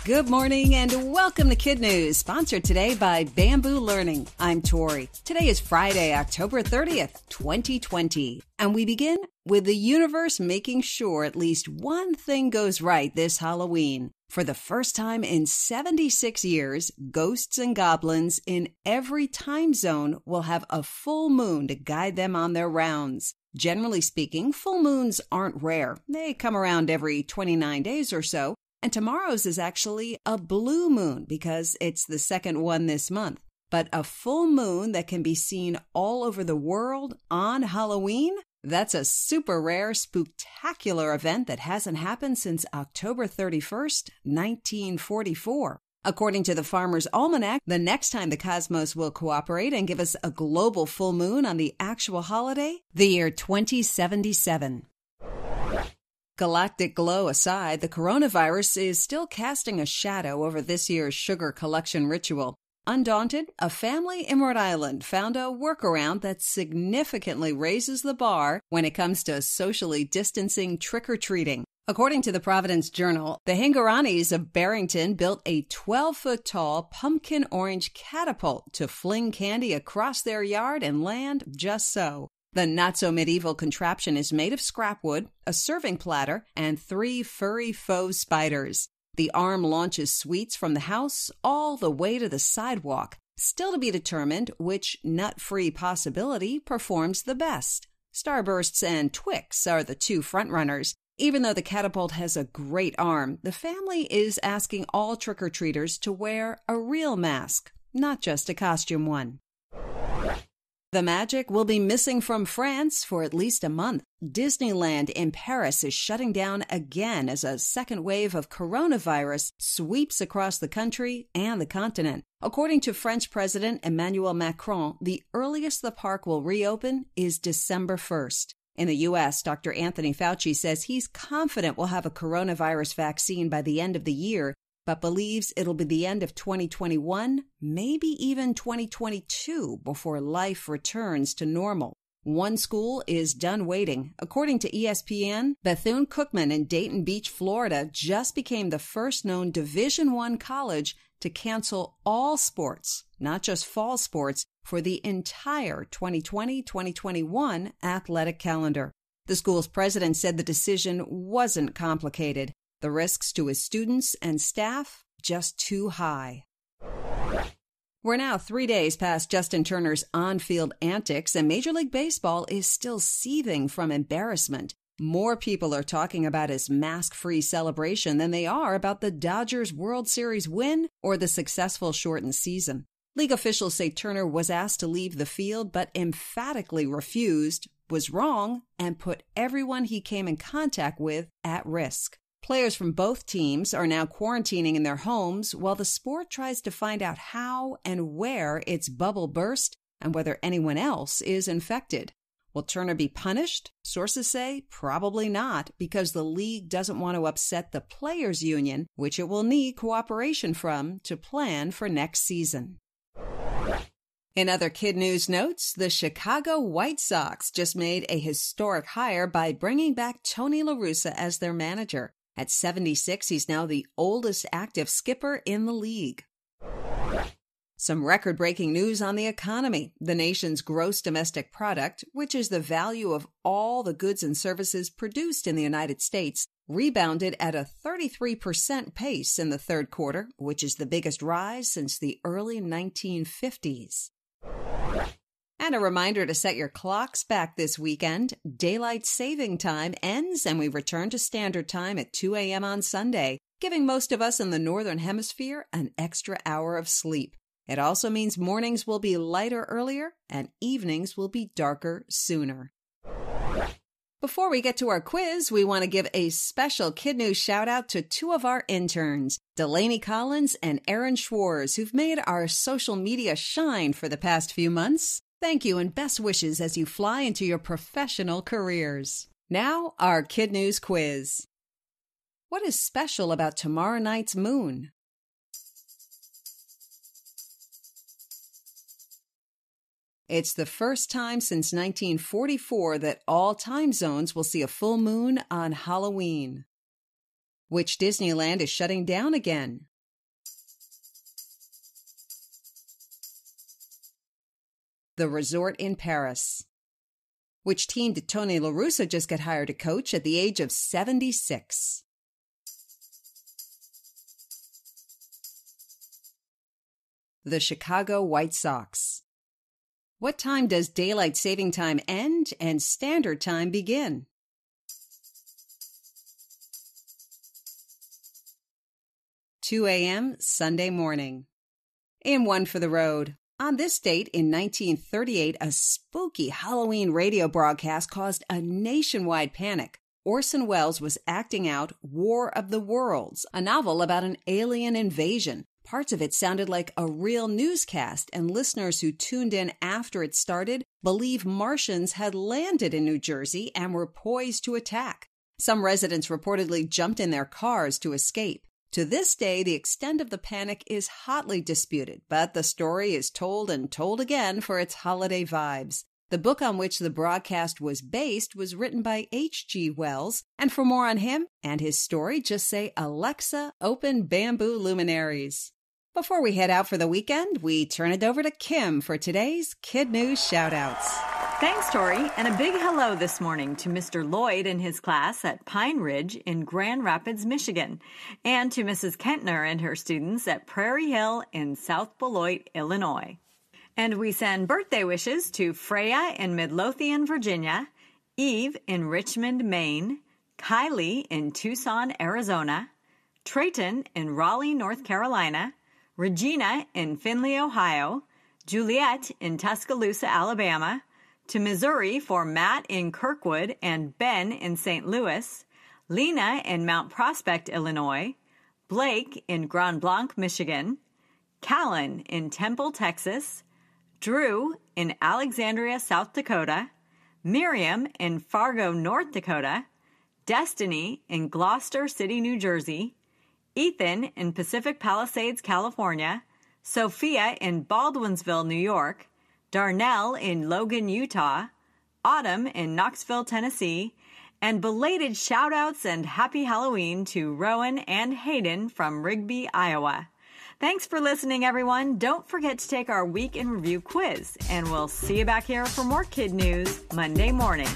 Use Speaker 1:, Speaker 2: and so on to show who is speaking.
Speaker 1: Good morning and welcome to KidNuz, sponsored today by Bamboo Learning. I'm Tori. Today is Friday, October 30th, 2020. And we begin with the universe making sure at least one thing goes right this Halloween. For the first time in 76 years, ghosts and goblins in every time zone will have a full moon to guide them on their rounds. Generally speaking, full moons aren't rare. They come around every 29 days or so. And tomorrow's is actually a blue moon because it's the second one this month. But a full moon that can be seen all over the world on Halloween? That's a super rare, spooktacular event that hasn't happened since October 31st, 1944. According to the Farmer's Almanac, the next time the cosmos will cooperate and give us a global full moon on the actual holiday, the year 2077. Galactic glow aside, the coronavirus is still casting a shadow over this year's sugar collection ritual. Undaunted, a family in Rhode Island found a workaround that significantly raises the bar when it comes to socially distancing trick-or-treating. According to the Providence Journal, the Hingaranis of Barrington built a 12-foot-tall pumpkin orange catapult to fling candy across their yard and land just so. The not-so-medieval contraption is made of scrap wood, a serving platter, and 3 furry faux spiders. The arm launches sweets from the house all the way to the sidewalk. Still to be determined which nut-free possibility performs the best. Starbursts and Twix are the two frontrunners. Even though the catapult has a great arm, the family is asking all trick-or-treaters to wear a real mask, not just a costume one. The magic will be missing from France for at least a month. Disneyland in Paris is shutting down again as a second wave of coronavirus sweeps across the country and the continent. According to French President Emmanuel Macron, the earliest the park will reopen is December 1st. In the U.S., Dr. Anthony Fauci says he's confident we'll have a coronavirus vaccine by the end of the year, but believes it'll be the end of 2021, maybe even 2022, before life returns to normal. One school is done waiting. According to ESPN, Bethune-Cookman in Dayton Beach, Florida, just became the first known Division I college to cancel all sports, not just fall sports, for the entire 2020-2021 athletic calendar. The school's president said the decision wasn't complicated. The risks to his students and staff just too high. We're now 3 days past Justin Turner's on-field antics, and Major League Baseball is still seething from embarrassment. More people are talking about his mask-free celebration than they are about the Dodgers' World Series win or the successful shortened season. League officials say Turner was asked to leave the field but emphatically refused, was wrong, and put everyone he came in contact with at risk. Players from both teams are now quarantining in their homes while the sport tries to find out how and where its bubble burst and whether anyone else is infected. Will Turner be punished? Sources say probably not, because the league doesn't want to upset the players' union, which it will need cooperation from to plan for next season. In other KidNuz notes, the Chicago White Sox just made a historic hire by bringing back Tony La Russa as their manager. At 76, he's now the oldest active skipper in the league. Some record-breaking news on the economy. The nation's gross domestic product, which is the value of all the goods and services produced in the United States, rebounded at a 33% pace in the third quarter, which is the biggest rise since the early 1950s. And a reminder to set your clocks back this weekend. Daylight saving time ends and we return to standard time at 2 a.m. on Sunday, giving most of us in the Northern Hemisphere an extra hour of sleep. It also means mornings will be lighter earlier and evenings will be darker sooner. Before we get to our quiz, we want to give a special KidNuz shout-out to two of our interns, Delaney Collins and Aaron Schwartz, who've made our social media shine for the past few months. Thank you and best wishes as you fly into your professional careers. Now, our KidNuz quiz. What is special about tomorrow night's moon? It's the first time since 1944 that all time zones will see a full moon on Halloween. Which Disneyland is shutting down again? The Resort in Paris. Which team did Tony La Russa just get hired to coach at the age of 76? The Chicago White Sox. What time does daylight saving time end and standard time begin? (2 a.m. Sunday morning). In One for the Road. On this date in 1938, a spooky Halloween radio broadcast caused a nationwide panic. Orson Welles was acting out War of the Worlds, a novel about an alien invasion. Parts of it sounded like a real newscast, and listeners who tuned in after it started believe Martians had landed in New Jersey and were poised to attack. Some residents reportedly jumped in their cars to escape. To this day, the extent of the panic is hotly disputed, but the story is told and told again for its holiday vibes. The book on which the broadcast was based was written by H.G. Wells, and for more on him and his story, just say, "Alexa, open Bamboo Luminaries." Before we head out for the weekend, we turn it over to Kim for today's KidNuz shoutouts.
Speaker 2: Thanks, Tori, and a big hello this morning to Mr. Lloyd and his class at Pine Ridge in Grand Rapids, Michigan, and to Mrs. Kentner and her students at Prairie Hill in South Beloit, Illinois. And we send birthday wishes to Freya in Midlothian, Virginia, Eve in Richmond, Maine, Kylie in Tucson, Arizona, Trayton in Raleigh, North Carolina, Regina in Findlay, Ohio, Juliet in Tuscaloosa, Alabama, to Missouri for Matt in Kirkwood and Ben in St. Louis, Lena in Mount Prospect, Illinois, Blake in Grand Blanc, Michigan, Callan in Temple, Texas, Drew in Alexandria, South Dakota, Miriam in Fargo, North Dakota, Destiny in Gloucester City, New Jersey, Ethan in Pacific Palisades, California, Sophia in Baldwinsville, New York, Darnell in Logan, Utah, Autumn in Knoxville, Tennessee, and belated shout-outs and happy Halloween to Rowan and Hayden from Rigby, Iowa. Thanks for listening, everyone. Don't forget to take our Week in Review quiz, and we'll see you back here for more Kid News Monday morning.